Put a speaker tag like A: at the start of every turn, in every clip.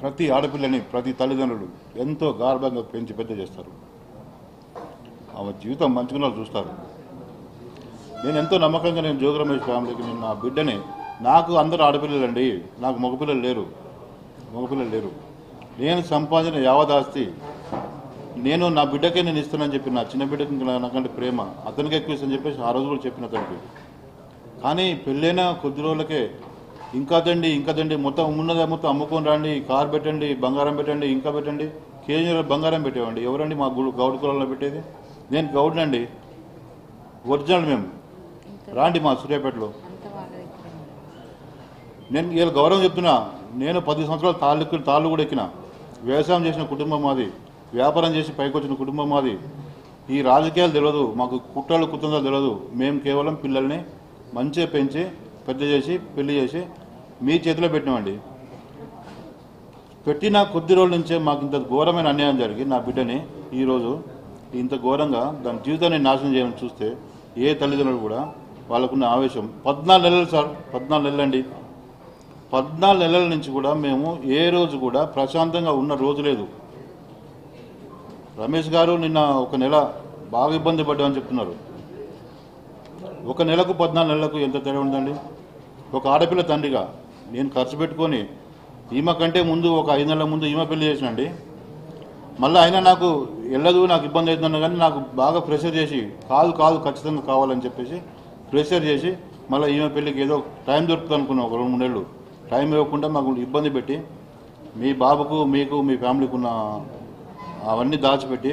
A: ప్రతి ఆడపిల్లని ప్రతి తల్లిదండ్రులు ఎంతో గార్భంగా పెంచి పెద్ద చేస్తారు. ఆమె జీవితం మంచిగా చూస్తారు. నేను ఎంతో నమ్మకంగా నేను జోగి రమేష్ ఫ్యామిలీకి నేను నా బిడ్డని, నాకు అందరూ ఆడపిల్లలండి, నాకు మగపిల్లలు లేరు. నేను సంపాదించిన యావదాస్తి నేను నా బిడ్డకే నేను ఇస్తానని చెప్పి, నా చిన్న బిడ్డకి నాకంటే ప్రేమ అతనికి ఎక్కువ ఇస్తానని చెప్పేసి ఆ రోజు కూడా చెప్పిన అతనికి. కానీ పెళ్ళైన కొద్ది రోజులకే ఇంకా తండి మొత్తం మొత్తం అమ్ముకొని రండి, కారు పెట్టండి, బంగారం పెట్టండి, ఇంకా పెట్టండి, కేజీల బంగారం పెట్టేవండి. ఎవరండి మా గౌడ్ కులంలో పెట్టేది? నేను గౌడ్నండి, ఒరిజినల్ మేము. రాండి మా సూర్యాపేటలో. నేను ఇలా గౌరవం చెప్తున్నా. నేను 10 సంవత్సరాలు తాళ్ళు కూడా ఎక్కిన. వ్యవసాయం చేసిన కుటుంబం మాది, వ్యాపారం చేసి పైకి వచ్చిన కుటుంబం మాది. ఈ రాజకీయాలు తెలియదు మాకు, కుట్రలు కుతంత్రాలు తెలియదు. మేము కేవలం పిల్లల్ని మంచిగా పెంచి పెద్ద చేసి పెళ్లి చేసి మీ చేతిలో పెట్టినామండి. పెట్టిన కొద్ది రోజుల నుంచే మాకు ఇంత ఘోరమైన అన్యాయం జరిగి నా బిడ్డని ఈరోజు ఇంత ఘోరంగా దాని జీవితాన్ని నాశనం చేయమని చూస్తే ఏ తల్లిదండ్రులు కూడా వాళ్ళకున్న ఆవేశం 14 నెలలు సార్, 14 నెలలండి. 14 నెలల నుంచి కూడా మేము ఏ రోజు కూడా ప్రశాంతంగా ఉన్న రోజు లేదు. రమేష్ గారు నిన్న ఒక నెల బాగా ఇబ్బంది పడ్డామని చెప్తున్నారు. ఒక నెలకు 14 నెలలకు ఎంత తేడా ఉందండి? ఒక ఆడపిల్ల తండ్రిగా నేను ఖర్చు పెట్టుకొని ఈమె కంటే ముందు ఒక 5 నెలల ముందు ఈమె పెళ్లి చేసినండి. మళ్ళీ అయినా నాకు వెళ్ళదు, నాకు ఇబ్బంది అవుతుందన్న కానీ నాకు బాగా ప్రెషర్ చేసి కాదు ఖచ్చితంగా కావాలని చెప్పేసి ప్రెషర్ చేసి మళ్ళీ ఈమె పెళ్ళికి ఏదో టైం దొరుకుతుంది అనుకున్నాం. ఒక 2-3 నెలలు టైం ఇవ్వకుండా మాకు ఇబ్బంది పెట్టి మీ బాబుకు మీకు మీ ఫ్యామిలీకి ఉన్న అవన్నీ దాచిపెట్టి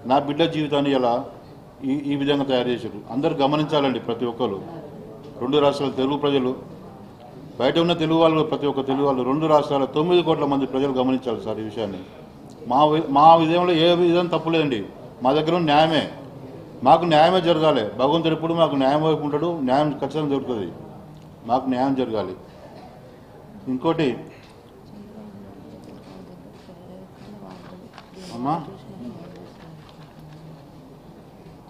A: నా బిడ్డ జీవితాన్ని ఇలా ఈ విధంగా తయారు చేశారు. అందరూ గమనించాలండి. ప్రతి ఒక్కరు 2 రాష్ట్రాల తెలుగు ప్రజలు, బయట ఉన్న తెలుగు వాళ్ళు, ప్రతి ఒక్క తెలుగు వాళ్ళు 2 రాష్ట్రాల 9 కోట్ల మంది ప్రజలు గమనించాలి సార్ ఈ విషయాన్ని. మా విధంలో ఏ విధంగా తప్పులేదండి. మా దగ్గర న్యాయమే, మాకు న్యాయమే జరగాలి. భగవంతుడు ఎప్పుడు మాకు న్యాయం వైపు ఉంటాడు. న్యాయం ఖచ్చితంగా దొరుకుతుంది. మాకు న్యాయం జరగాలి. ఇంకోటి అమ్మా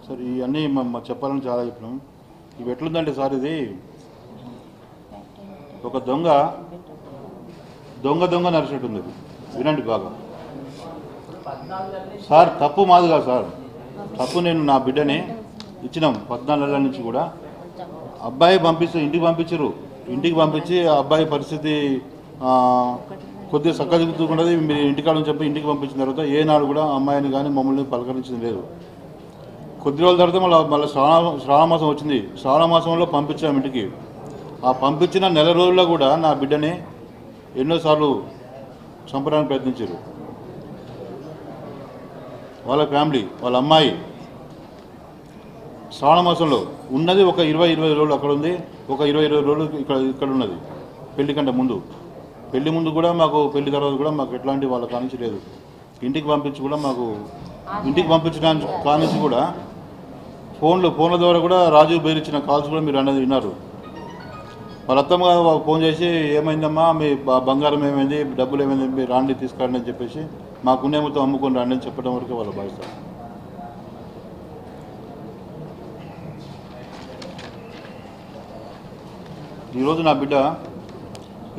A: సార్, ఇవన్నీ చెప్పాలని చాలా చెప్పినాం. ఇవి ఎట్లుందంటే సార్, ఇది ఒక దొంగ నరిచినట్టు ఉంది. వినండి బాగా సార్. తప్పు మాది కాదు సార్, తప్పు నేను నా బిడ్డని ఇచ్చినాం 14 నెలల నుంచి కూడా. అబ్బాయి ఇంటికి పంపించారు. ఇంటికి పంపించి ఆ అబ్బాయి పరిస్థితి కొద్దిగా సక్కదిగుతుండదు. మీరు ఇంటికాడని చెప్పి ఇంటికి పంపించిన తర్వాత ఏనాడు కూడా అమ్మాయిని కానీ మమ్మల్ని పలకరించింది లేదు. కొద్ది రోజుల తర్వాత మళ్ళీ శ్రావణ మాసం వచ్చింది. శ్రావణ మాసంలో పంపించాము ఇంటికి. ఆ పంపించిన నెల రోజుల్లో కూడా నా బిడ్డని ఎన్నోసార్లు చంపడానికి ప్రయత్నించారు. వాళ్ళ ఫ్యామిలీ, వాళ్ళ అమ్మాయి శ్రావణ మాసంలో ఉన్నది ఒక 20 రోజులు అక్కడ ఉంది, ఒక 20 రోజులు ఇక్కడ ఉన్నది. పెళ్లి కంటే ముందు, పెళ్లి ముందు కూడా మాకు, పెళ్లి తర్వాత కూడా మాకు ఎట్లాంటి వాళ్ళ కానించి లేదు. ఇంటికి పంపించి కూడా మాకు, ఇంటికి పంపించడానికి కానించి కూడా ఫోన్ల ద్వారా కూడా రాజు బెదిరించిన కాల్స్ కూడా మీరు అన్నది విన్నారు. వాళ్ళ అత్తమ్మ ఫోన్ చేసి ఏమైందమ్మా, మీ బంగారం ఏమైంది, డబ్బులు ఏమైంది, మీరు రాండి తీసుకురండి అని చెప్పేసి మాకున్నే మొత్తం అమ్ముకొని రండి అని చెప్పడం వరకు వాళ్ళ బాధ్యత. ఈరోజు నా బిడ్డ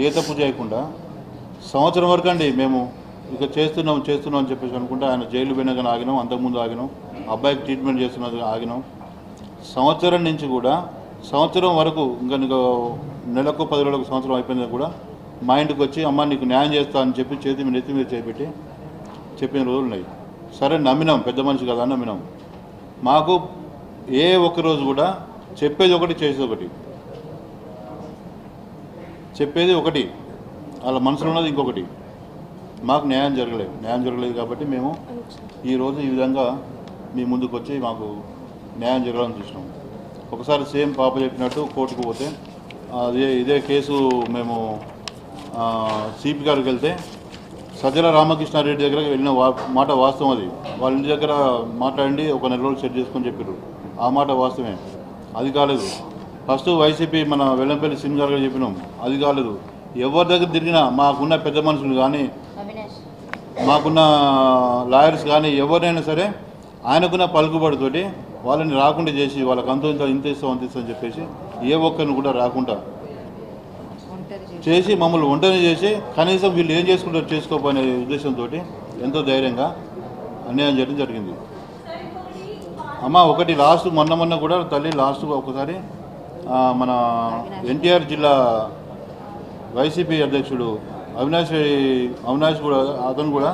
A: ఏ తప్పు చేయకుండా సంవత్సరం వరకు అండి మేము ఇక చేస్తున్నాం అని చెప్పేసి అనుకుంటే ఆయన జైలు పోయినా కానీ ఆగినాం, అంతకుముందు ఆగినాం, అబ్బాయికి ట్రీట్మెంట్ చేస్తున్నది ఆగినాం. సంవత్సరం నుంచి కూడా, సంవత్సరం వరకు ఇంకా నీకు నెలకు 10 రోజులకు సంవత్సరం అయిపోయింది కూడా మా ఇంటికి వచ్చి అమ్మ నీకు న్యాయం చేస్తా అని చెప్పి నెత్తి మీద చేపెట్టి చెప్పిన రోజులు ఉన్నాయి. సరే నమ్మినాం, పెద్ద మనిషి కదా నమ్మినాం. మాకు ఏ ఒక్కరోజు కూడా చెప్పేది ఒకటి, చేసేది ఒకటి. చెప్పేది ఒకటి, వాళ్ళ మనసులో ఉన్నది ఇంకొకటి. మాకు న్యాయం జరగలేదు కాబట్టి మేము ఈరోజు ఈ విధంగా మీ ముందుకు వచ్చి మాకు న్యాయం జరగాలని చూసినాం. ఒకసారి సేమ్ పాప చెప్పినట్టు కోర్టుకు పోతే ఇదే కేసు మేము సిపి గారికి వెళ్తే సజ్జల రామకృష్ణారెడ్డి దగ్గర వెళ్ళిన మాట వాస్తవం. అది వాళ్ళ ఇంటి దగ్గర మాట్లాడి ఒక నెల రోజులు సెట్ చేసుకొని చెప్పారు. ఆ మాట వాస్తవమే. అది కాలేదు. ఫస్ట్ వైసీపీ మన వెల్లంపల్లి సింగ్ గారు చెప్పినాం, అది కాలేదు. ఎవరి దగ్గర తిరిగినా మాకున్న పెద్ద మనుషులు కానీ, మాకున్న లాయర్స్ కానీ ఎవరైనా సరే ఆయనకున్న పలుకుబడితోటి వాళ్ళని రాకుండా చేసి వాళ్ళకి ఇంత ఇస్తాం అని చెప్పేసి ఏ ఒక్కరిని కూడా రాకుండా చేసి మమ్మల్ని ఒంటరి చేసి కనీసం వీళ్ళు ఏం చేసుకుంటారు చేసుకోపోయే ఉద్దేశంతో ఎంతో ధైర్యంగా అన్యాయం చేయడం జరిగింది. అమ్మ ఒకటి లాస్ట్ మొన్న కూడా తల్లి లాస్ట్ ఒకసారి మన ఎన్టీఆర్ జిల్లా వైసీపీ అధ్యక్షుడు అవినాష్ కూడా అతను కూడా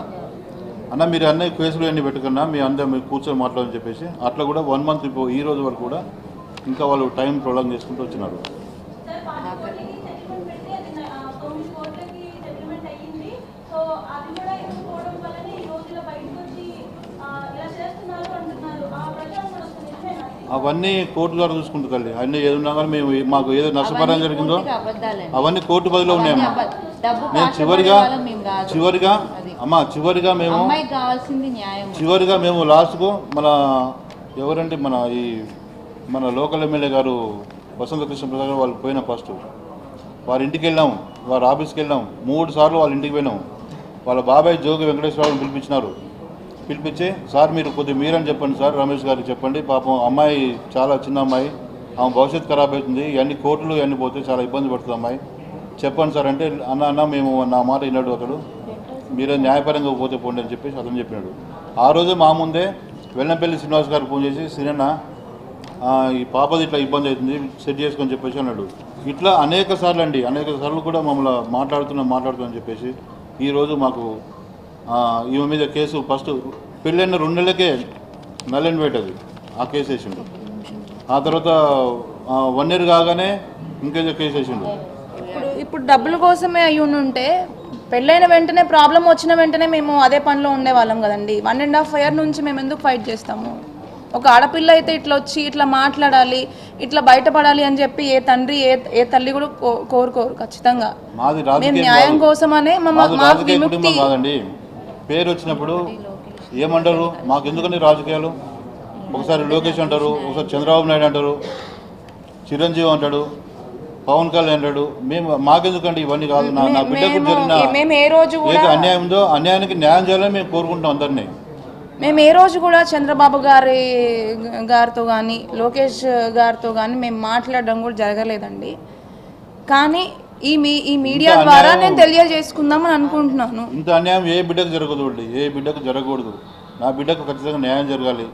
A: అన్న మీరు అన్నీ కేసులు అన్నీ పెట్టుకున్నా మీ అందరూ మీరు కూర్చొని మాట్లాడని చెప్పేసి అట్లా కూడా 1 మంత్ ఈ రోజు వరకు కూడా ఇంకా వాళ్ళు టైం ప్రొలాంగ్ చేసుకుంటూ వచ్చినారు. అవన్నీ కోర్టు ద్వారా చూసుకుంటుంది తల్లి. అన్నీ ఏదున్నా కానీ మేము మాకు ఏదో నష్టపరం జరిగిందో అవన్నీ కోర్టు బదిలో ఉన్నాయమ్మా. మేము చివరిగా మేము లాస్ట్కు మన ఎవరంటే మన లోకల్ ఎమ్మెల్యే గారు వసంత కృష్ణ ప్రసాద్ గారు వాళ్ళు పోయినా ఫస్ట్ వారి ఇంటికి వెళ్ళాము, వారి ఆఫీస్కి వెళ్ళాము, 3 సార్లు వాళ్ళ ఇంటికి పోయినాము. వాళ్ళ బాబాయ్ జోగి వెంకటేశ్వరరావుని పిలిపించి సార్ మీరు కొద్దిగా మీరని చెప్పండి సార్, రమేష్ గారికి చెప్పండి, పాపం అమ్మాయి చాలా చిన్న అమ్మాయి, ఆమె భవిష్యత్తు ఖరాబ్ అవుతుంది, ఇవన్నీ కోర్టులు ఇవన్నీ పోతే చాలా ఇబ్బంది పడుతుంది అమ్మాయి, చెప్పండి సార్ అంటే అన్న మేము నా మాట విన్నాడు అతడు, మీరే న్యాయపరంగా పోతే పోండి అని చెప్పేసి అతను చెప్పినాడు. ఆ రోజే మా ముందే వెల్లంపల్లి శ్రీనివాస్ గారికి ఫోన్ చేసి సిరన్న ఈ పాపది ఇట్లా ఇబ్బంది అవుతుంది సెట్ చేసుకొని చెప్పేసి అన్నాడు. ఇట్లా అనేక సార్లు కూడా మమ్మల్ని మాట్లాడుతున్నాం చెప్పేసి ఈరోజు మాకు ఈమె మీద కేసు ఫస్ట్ పెళ్ళైన 2 నెలలకే నల్ అండ్ వైట్ అది ఆ కేసు వేసిండు. ఆ తర్వాత 1 year కాగానే ఇంకేదో కేసు వేసిండు.
B: ఇప్పుడు డబ్బుల కోసమే అయి ఉంటే పెళ్ళైన వెంటనే ప్రాబ్లం వచ్చిన వెంటనే మేము అదే పనిలో ఉండేవాళ్ళం కదండి. 1.5 year నుంచి మేము ఎందుకు ఫైట్ చేస్తాము? ఒక ఆడపిల్ల అయితే ఇట్లా వచ్చి ఇట్లా మాట్లాడాలి, ఇట్లా బయటపడాలి అని చెప్పి ఏ తండ్రి ఏ తల్లి కూడా కోరుకోరు. ఖచ్చితంగా మేము న్యాయం కోసమనే
A: కాదండి. పేరు వచ్చినప్పుడు ఏమంటారు, మాకు ఎందుకని రాజకీయాలు? ఒకసారి లోకేష్ అంటారు, ఒకసారి చంద్రబాబు నాయుడు అంటారు, చిరంజీవి అంటాడు, పవన్ కళ్యాణ్ అంటాడు. మాకెందుకండి ఇవన్నీ కాదు. నా బిడ్డకు జరిగిన ఏది అన్యాయం ఉందో అన్యాయానికి న్యాయం చేయాలని మేము కోరుకుంటాం అందరినీ.
B: మేము ఏ రోజు కూడా చంద్రబాబు గారితో కానీ లోకేష్ గారితో కానీ మేము మాట్లాడడం కూడా జరగలేదండి. కానీ ఈ మీడియా ద్వారా నేను తెలియజేసుకుందామని అనుకుంటున్నాను.
A: ఇంత అన్యాయం ఏ బిడ్డకు జరగకూడదు. నా బిడ్డకు ఖచ్చితంగా న్యాయం జరగాలి.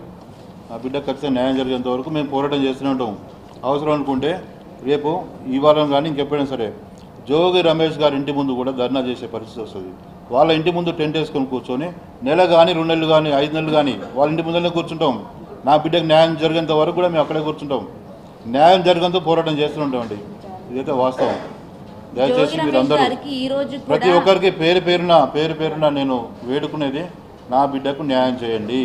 A: నా బిడ్డకు ఖచ్చితంగా న్యాయం జరిగేంత వరకు మేము పోరాటం చేస్తూనే ఉంటాం. అవసరం అనుకుంటే రేపు ఈ వారం కానీ ఇంకెప్పుడైనా సరే జోగి రమేష్ గారి ఇంటి ముందు కూడా ధర్నా చేసే పరిస్థితి వస్తుంది. వాళ్ళ ఇంటి ముందు టెంట్ వేసుకొని కూర్చొని 1 నెల కానీ 2 నెలలు కానీ 5 నెలలు కానీ వాళ్ళ ఇంటి ముందరనే కూర్చుంటాం. నా బిడ్డకు న్యాయం జరిగేంత వరకు కూడా మేము అక్కడే కూర్చుంటాం. న్యాయం జరిగేంత పోరాటం చేస్తుంటామండి. ఇదైతే వాస్తవం. దయచేసి మీరు అందరూ ప్రతి ఒక్కరికి పేరు పేరున నేను వేడుకునేది నా బిడ్డకు న్యాయం చేయండి.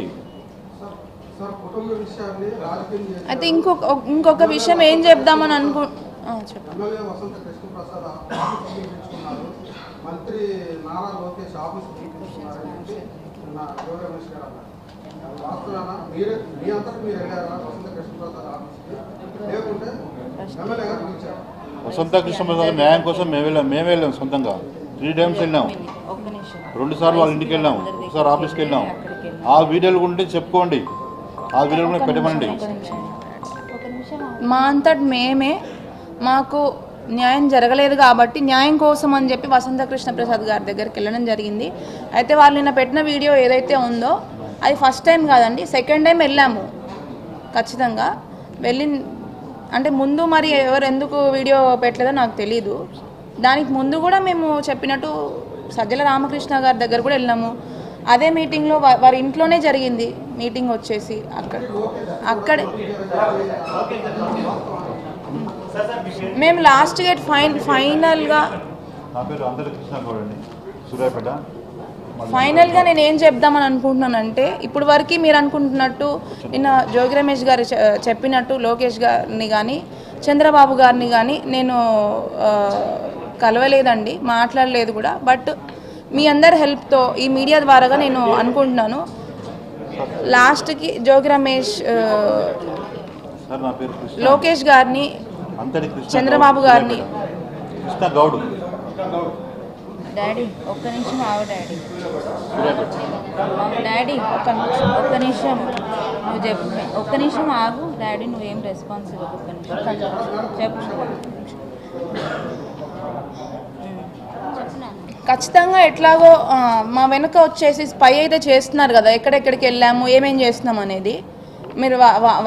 B: అయితే ఇంకొక విషయం ఏం చెప్దామని
C: మంత్రి నారా లోకేష్ ఆఫీస్ మీ అంతటా మీరు వెళ్ళారా వసంత కృష్ణప్రసాద్ ఆఫీస్కి? లేకుంటే ఎమ్మెల్యే గారు పిలిచారు?
A: వసంత కృష్ణప్రసాద్ న్యాయం కోసం మేము వెళ్ళాం. సొంతంగా 3 times వెళ్ళాం. 2 సార్లు వాళ్ళ ఇంటికి వెళ్ళాం, ఒకసారి ఆఫీస్కి వెళ్ళాం. ఆ వీడియోలు ఉంటే చెప్పుకోండి, ఆ వీడియోలు కూడా పెట్టమండి.
B: మా అంతటి మేమే మాకు న్యాయం జరగలేదు కాబట్టి న్యాయం కోసం అని చెప్పి వసంత కృష్ణప్రసాద్ గారి దగ్గరికి వెళ్ళడం జరిగింది. అయితే వాళ్ళు నిన్న పెట్టిన వీడియో ఏదైతే ఉందో అది ఫస్ట్ టైం కాదండి, సెకండ్ టైం వెళ్ళాము. ఖచ్చితంగా అంటే ముందు మరి ఎవరు ఎందుకు వీడియో పెట్టలేదో నాకు తెలీదు. దానికి ముందు కూడా మేము చెప్పినట్టు సజ్జల రామకృష్ణ గారి దగ్గర కూడా వెళ్ళాము. అదే మీటింగ్లో వారి ఇంట్లోనే జరిగింది మీటింగ్ వచ్చేసి. అక్కడే మేము లాస్ట్ గేట్ ఫైనల్గా నేను ఏం చెప్దామని అనుకుంటున్నానంటే, ఇప్పుడు వరకు మీరు అనుకుంటున్నట్టు నిన్న జోగి రమేష్ గారు చెప్పినట్టు లోకేష్ గారిని కానీ చంద్రబాబు గారిని కానీ నేను కలవలేదండి, మాట్లాడలేదు కూడా. బట్ మీ అందరి హెల్ప్తో ఈ మీడియా ద్వారాగా నేను అనుకుంటున్నాను లాస్ట్కి జోగి రమేష్ లోకేష్ గారిని చంద్రబాబు గారిని
D: డాడీ ఒక్క నిమిషం ఆగు డాడీ ఒక్క నిమిషం నువ్వు చెప్పు, ఒక్క నిమిషం ఆగు డాడీ, నువ్వేం రెస్పాన్స్ ఇవ్వకు, ఒక్క నిమిషం చెప్పు.
B: ఖచ్చితంగా ఎట్లాగో మా వెనుక వచ్చేసి స్పై అయితే చేస్తున్నారు కదా, ఎక్కడెక్కడికి వెళ్ళాము ఏమేం చేస్తున్నాం అనేది. మీరు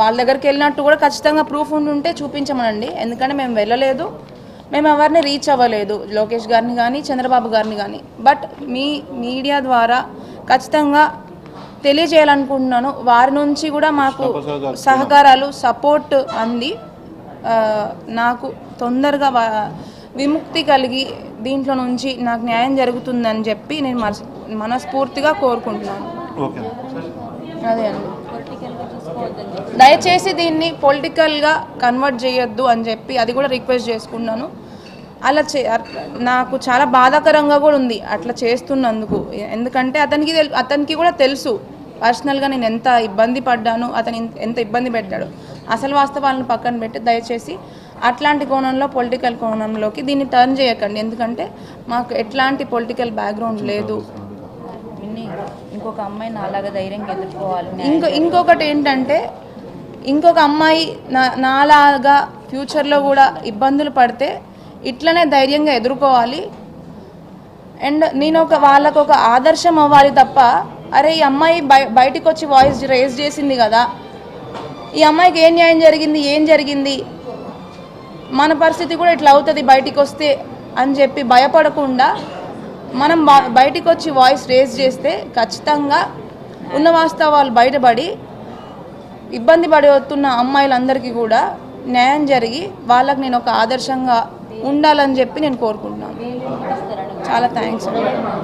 B: వాళ్ళ దగ్గరికి వెళ్ళినట్టు కూడా ఖచ్చితంగా ప్రూఫ్ ఉంటే చూపించమనండి. ఎందుకంటే మేము వెళ్ళలేదు, మేము ఎవరిని రీచ్ అవ్వలేదు, లోకేష్ గారిని కానీ చంద్రబాబు గారిని కానీ. బట్ మీ మీడియా ద్వారా ఖచ్చితంగా తెలియజేయాలనుకుంటున్నాను. వారి నుంచి కూడా మాకు సహకారాలు సపోర్ట్ అంది నాకు తొందరగా విముక్తి కలిగి దీంట్లో నుంచి నాకు న్యాయం జరుగుతుందని చెప్పి నేను మనస్ఫూర్తిగా కోరుకుంటున్నాను. అదే అండి, దయచేసి దీన్ని పొలిటికల్గా కన్వర్ట్ చేయొద్దు అని చెప్పి అది కూడా రిక్వెస్ట్ చేసుకున్నాను. అలా నాకు చాలా బాధాకరంగా కూడా ఉంది అట్లా చేస్తున్నందుకు. ఎందుకంటే అతనికి కూడా తెలుసు పర్సనల్గా నేను ఎంత ఇబ్బంది పడ్డాను, అతను ఎంత ఇబ్బంది పెట్టాడు. అసలు వాస్తవాలను పక్కన పెట్టి దయచేసి అట్లాంటి కోణంలో పొలిటికల్ కోణంలోకి దీన్ని టర్న్ చేయకండి. ఎందుకంటే మాకు ఎట్లాంటి పొలిటికల్ బ్యాక్గ్రౌండ్ లేదు.
D: ఇంకొక అమ్మాయిని అలాగా ధైర్యంగా ఎదుర్కోవాలి.
B: ఇంకొకటి ఏంటంటే ఇంకొక అమ్మాయి నాలాగా ఫ్యూచర్లో కూడా ఇబ్బందులు పడితే ఇట్లనే ధైర్యంగా ఎదుర్కోవాలి. అండ్ నేను వాళ్ళకు ఒక ఆదర్శం అవ్వాలి తప్ప, అరే ఈ అమ్మాయి బయటికి వచ్చి వాయిస్ రేజ్ చేసింది కదా, ఈ అమ్మాయికి ఏం న్యాయం జరిగింది, ఏం జరిగింది, మన పరిస్థితి కూడా ఇట్లా అవుతుంది బయటికి వస్తే అని చెప్పి భయపడకుండా మనం బయటికి వచ్చి వాయిస్ రేజ్ చేస్తే ఖచ్చితంగా ఉన్న వాస్తవాలు బయటపడి ఇబ్బంది పడుతున్న అమ్మాయిలందరికీ కూడా న్యాయం జరిగి వాళ్ళకి నేను ఒక ఆదర్శంగా ఉండాలని చెప్పి నేను కోరుకుంటున్నాను. చాలా థ్యాంక్స్ అండి.